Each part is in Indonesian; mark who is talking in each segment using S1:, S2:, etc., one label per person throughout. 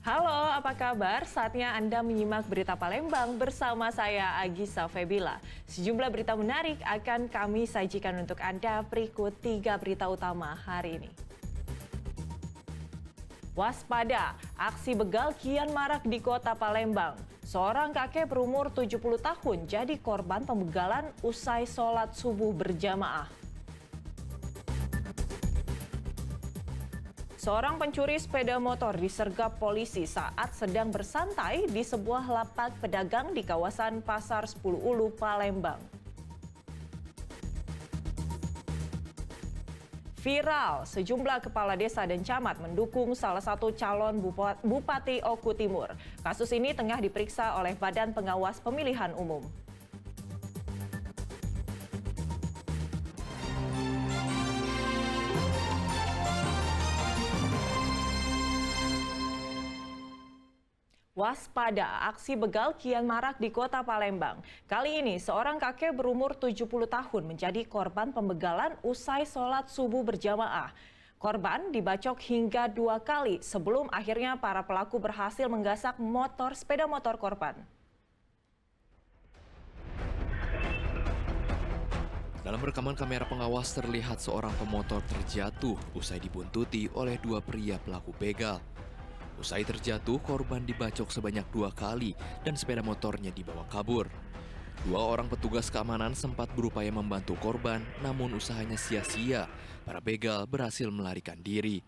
S1: Halo, apa kabar? Saatnya Anda menyimak berita Palembang bersama saya Agisa Febila. Sejumlah berita menarik akan kami sajikan untuk Anda berikut 3 berita utama hari ini. Waspada, aksi begal kian marak di kota Palembang. Seorang kakek berumur 70 tahun jadi korban pembegalan usai sholat subuh berjamaah. Seorang pencuri sepeda motor disergap polisi saat sedang bersantai di sebuah lapak pedagang di kawasan Pasar 10 Ulu, Palembang. Viral, sejumlah kepala desa dan camat mendukung salah satu calon Bupati Oku Timur. Kasus ini tengah diperiksa oleh Badan Pengawas Pemilihan Umum. Waspada, aksi begal kian marak di kota Palembang. Kali ini, seorang kakek berumur 70 tahun menjadi korban pembegalan usai sholat subuh berjamaah. Korban dibacok hingga 2 kali sebelum akhirnya para pelaku berhasil menggasak sepeda motor korban.
S2: Dalam rekaman kamera pengawas terlihat seorang pemotor terjatuh usai dibuntuti oleh 2 pria pelaku begal. Usai terjatuh, korban dibacok sebanyak 2 kali dan sepeda motornya dibawa kabur. 2 orang petugas keamanan sempat berupaya membantu korban, namun usahanya sia-sia. Para begal berhasil melarikan diri.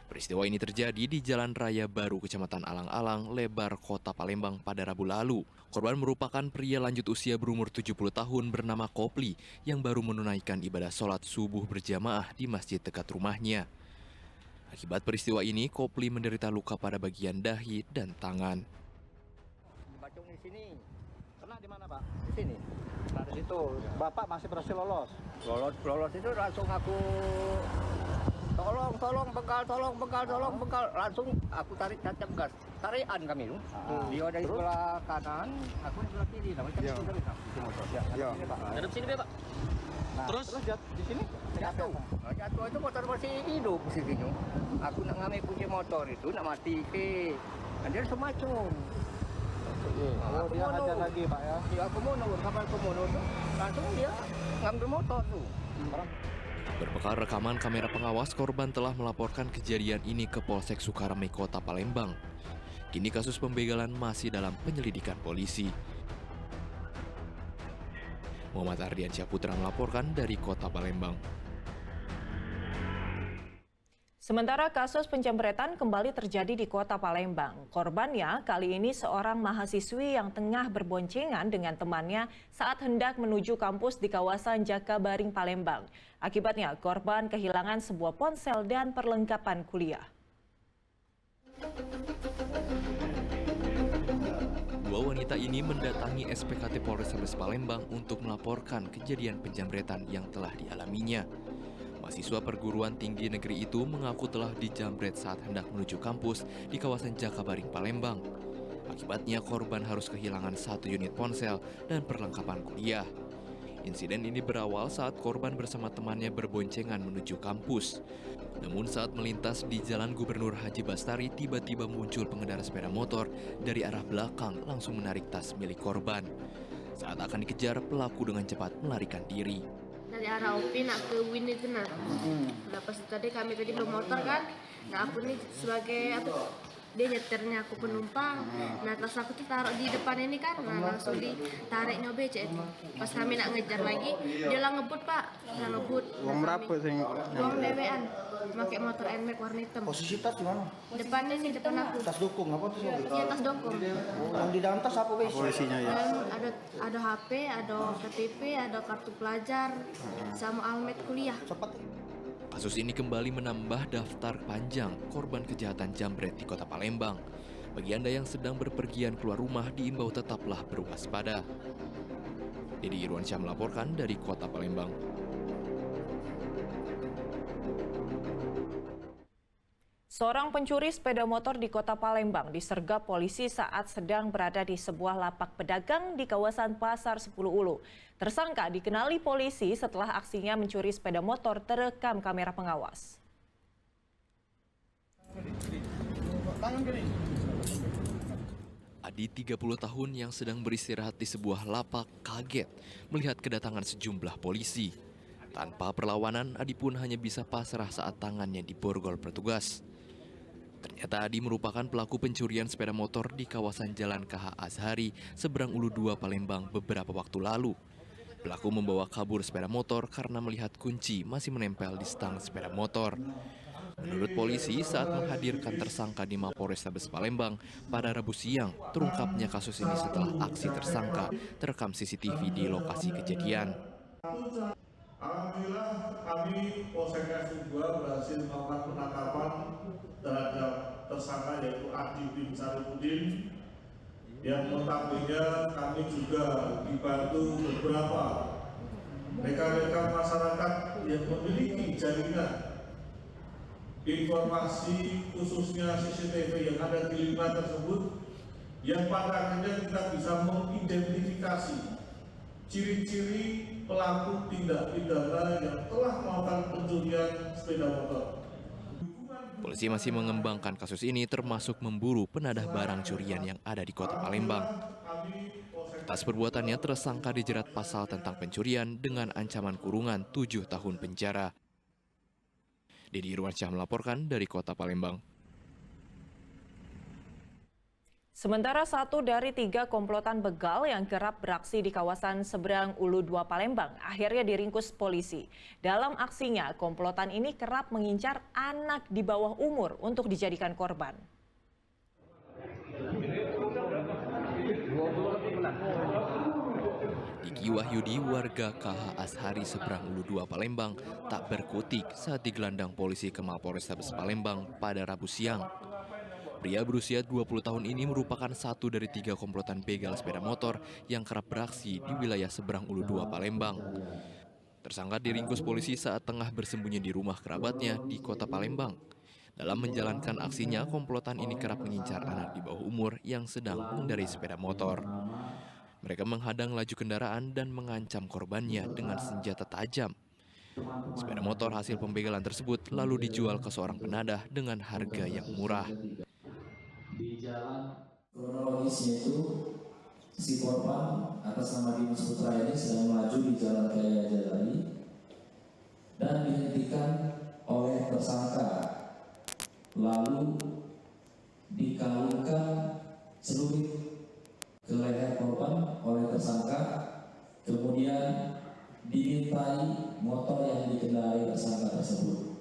S2: Peristiwa ini terjadi di Jalan Raya Baru, Kecamatan Alang-Alang, Lebar, Kota Palembang pada Rabu lalu. Korban merupakan pria lanjut usia berumur 70 tahun bernama Kopli yang baru menunaikan ibadah sholat subuh berjamaah di masjid dekat rumahnya. Akibat peristiwa ini, Kopli menderita luka pada bagian dahi dan tangan.
S3: Dibacok di sini. Kena di mana, Pak? Di sini. Nah, di situ. Bapak masih berhasil lolos. Lolos itu langsung aku tolong bekal. Langsung aku tarik tancap gas. Tarikan kami itu. Dia dari sebelah kanan, aku di sebelah kiri. Namanya kan itu dari motor. Ya. Hadap sini, Pak. Nah, terus di sini jatuh. Jatuh itu motor masih hidup posisinya. Aku nak ngambil kunci motor itu nak mati ke. Dia semacam. Oh, dia hajar lagi, Pak ya. Dia aku mau kapal komodo tuh. Langsung dia ngambil motor tuh.
S2: Berbekal rekaman kamera pengawas, korban telah melaporkan kejadian ini ke Polsek Sukarame, Kota Palembang. Kini kasus pembegalan masih dalam penyelidikan polisi. Muhammad Ardiansyah Putra melaporkan dari Kota Palembang.
S1: Sementara kasus penjamretan kembali terjadi di Kota Palembang. Korbannya kali ini seorang mahasiswi yang tengah berboncengan dengan temannya saat hendak menuju kampus di kawasan Jakabaring, Palembang. Akibatnya korban kehilangan sebuah ponsel dan perlengkapan kuliah.
S2: Dua wanita ini mendatangi SPKT Polrestabes Palembang untuk melaporkan kejadian penjamretan yang telah dialaminya. Mahasiswa perguruan tinggi negeri itu mengaku telah dijamret saat hendak menuju kampus di kawasan Jakabaring, Palembang. Akibatnya korban harus kehilangan 1 unit ponsel dan perlengkapan kuliah. Insiden ini berawal saat korban bersama temannya berboncengan menuju kampus. Namun saat melintas di Jalan Gubernur Haji Bastari, tiba-tiba muncul pengendara sepeda motor dari arah belakang langsung menarik tas milik korban. Saat akan dikejar, pelaku dengan cepat melarikan diri.
S4: Dari arah OP nak ke Win itu nah. Lepas tadi kami belum motor kan. Nah aku nih sebagai dia nyetirnya, aku penumpang. Nah tas aku tuh taruh di depan ini kan. Nah langsung ditarik nyobe cek. Pas kami nak ngejar lagi, dia lah ngebut, Pak. Lah ngebut.
S3: Uang berapa sih?
S4: Uang BW-an. Pakai motor NMAX warna hitam.
S3: Posisi tas di mana?
S4: Depan ini, depan aku.
S3: Tas dukung apa tuh?
S4: Iya, tas dokong.
S3: Yang di dalam tas apa isinya ya?
S4: Dan ada HP, ada KTP, ada kartu pelajar, sama almet kuliah.
S3: Cepat.
S2: Kasus ini kembali menambah daftar panjang korban kejahatan jambret di Kota Palembang. Bagi Anda yang sedang berpergian keluar rumah, diimbau tetaplah berwaspada. Dedi Irwansyah melaporkan dari Kota Palembang.
S1: Seorang pencuri sepeda motor di Kota Palembang disergap polisi saat sedang berada di sebuah lapak pedagang di kawasan Pasar 10 Ulu. Tersangka dikenali polisi setelah aksinya mencuri sepeda motor terekam kamera pengawas.
S2: Adi 30 tahun yang sedang beristirahat di sebuah lapak kaget melihat kedatangan sejumlah polisi. Tanpa perlawanan, Adi pun hanya bisa pasrah saat tangannya diborgol petugas. Ternyata Adi merupakan pelaku pencurian sepeda motor di kawasan Jalan KH Azhari, seberang Ulu 2 Palembang beberapa waktu lalu. Pelaku membawa kabur sepeda motor karena melihat kunci masih menempel di stang sepeda motor. Menurut polisi, saat menghadirkan tersangka di Mapolrestabes Palembang pada Rabu siang, terungkapnya kasus ini setelah aksi tersangka terekam CCTV di lokasi kejadian.
S5: Alhamdulillah kami Polsek S2 berhasil melakukan penangkapan terhadap tersangka yaitu Adi bin Saripudin, yang notabene kami juga dibantu beberapa rekan-rekan masyarakat yang memiliki jaringan informasi khususnya CCTV yang ada di lingkungan tersebut, yang pada akhirnya kita bisa mengidentifikasi ciri-ciri pelaku tindak pidana yang telah melakukan pencurian sepeda motor.
S2: Polisi masih mengembangkan kasus ini termasuk memburu penadah barang curian yang ada di kota Palembang. Atas perbuatannya tersangka dijerat pasal tentang pencurian dengan ancaman kurungan 7 tahun penjara. Dedi Irwansyah melaporkan dari kota Palembang.
S1: Sementara 1 dari 3 komplotan begal yang kerap beraksi di kawasan seberang Ulu 2 Palembang akhirnya diringkus polisi. Dalam aksinya, komplotan ini kerap mengincar anak di bawah umur untuk dijadikan korban.
S2: Diki Wahyudi, warga KH Azhari seberang Ulu 2 Palembang, tak berkutik saat digelandang polisi ke Mapolrestabes Palembang pada Rabu siang. Pria berusia 20 tahun ini merupakan 1 dari 3 komplotan begal sepeda motor yang kerap beraksi di wilayah seberang Ulu 2 Palembang. Tersangka diringkus polisi saat tengah bersembunyi di rumah kerabatnya di kota Palembang. Dalam menjalankan aksinya, komplotan ini kerap mengincar anak di bawah umur yang sedang mengendarai sepeda motor. Mereka menghadang laju kendaraan dan mengancam korbannya dengan senjata tajam. Sepeda motor hasil pembegalan tersebut lalu dijual ke seorang penadah dengan harga yang murah.
S6: Di jalan kronologisnya itu si korban atas nama Dimas Putra ini sedang melaju di jalan Raya Jalari dan dihentikan oleh tersangka, lalu dikalungkan celurit ke leher korban oleh tersangka, kemudian dimintai motor yang dikendarai tersangka tersebut,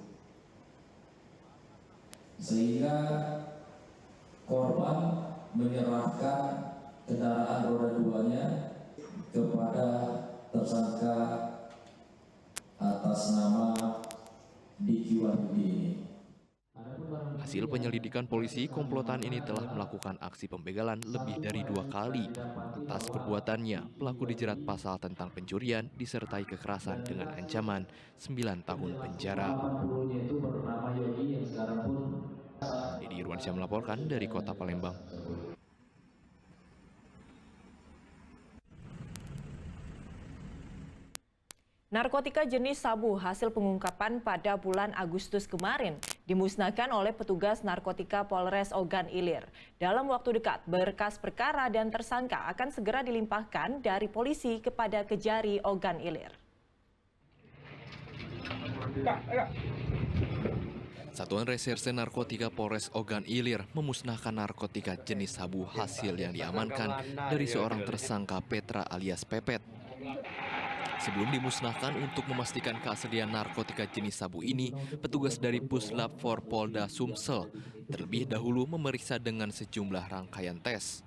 S6: sehingga korban menyerahkan kendaraan roda 2-nya kepada tersangka atas nama Diki Wahyudi ini.
S2: Hasil penyelidikan polisi, komplotan ini telah melakukan aksi pembegalan lebih dari 2 kali. Atas perbuatannya, pelaku dijerat pasal tentang pencurian disertai kekerasan dengan ancaman 9 tahun penjara. Dedi Irwansyah melaporkan dari kota Palembang.
S1: Narkotika jenis sabu hasil pengungkapan pada bulan Agustus kemarin dimusnahkan oleh petugas narkotika Polres Ogan Ilir. Dalam waktu dekat, berkas perkara dan tersangka akan segera dilimpahkan dari polisi kepada Kejari Ogan Ilir.
S2: Satuan Reserse Narkotika Polres Ogan Ilir memusnahkan narkotika jenis sabu hasil yang diamankan dari seorang tersangka Petra alias Pepet. Sebelum dimusnahkan untuk memastikan keaslian narkotika jenis sabu ini, petugas dari Puslap for Polda Sumsel terlebih dahulu memeriksa dengan sejumlah rangkaian tes.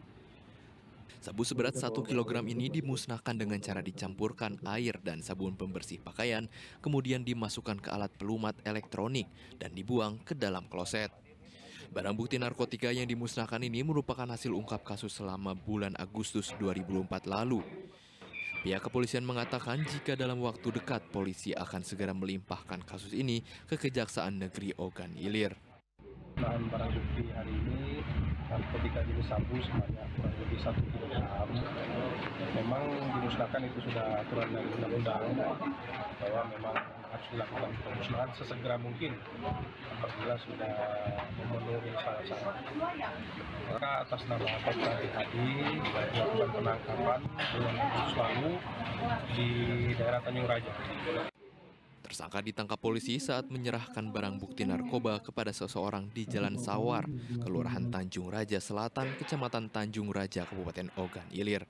S2: Sabu seberat 1 kg ini dimusnahkan dengan cara dicampurkan air dan sabun pembersih pakaian, kemudian dimasukkan ke alat pelumat elektronik dan dibuang ke dalam kloset. Barang bukti narkotika yang dimusnahkan ini merupakan hasil ungkap kasus selama bulan Agustus 2004 lalu. Pihak kepolisian mengatakan jika dalam waktu dekat polisi akan segera melimpahkan kasus ini ke Kejaksaan Negeri Ogan Ilir.
S7: Bahan barang bukti hari ini narkotika jenis sabu sebanyak kurang lebih 1 kg. Memang dimusnahkan itu sudah aturan dari undang-undang bahwa memang harus dilakukan pemusnahan sesegera mungkin apabila sudah memenuhi syarat-syarat. Maka atas nama Kopda DHD dilakukan penangkapan bulan Agustus lalu di daerah Tanjung Raja.
S2: Tersangka ditangkap polisi saat menyerahkan barang bukti narkoba kepada seseorang di Jalan Sawar, Kelurahan Tanjung Raja Selatan, Kecamatan Tanjung Raja, Kabupaten Ogan Ilir.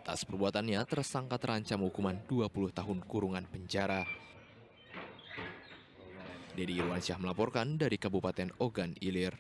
S2: Atas perbuatannya, tersangka terancam hukuman 20 tahun kurungan penjara. Dedi Irwansyah melaporkan dari Kabupaten Ogan Ilir.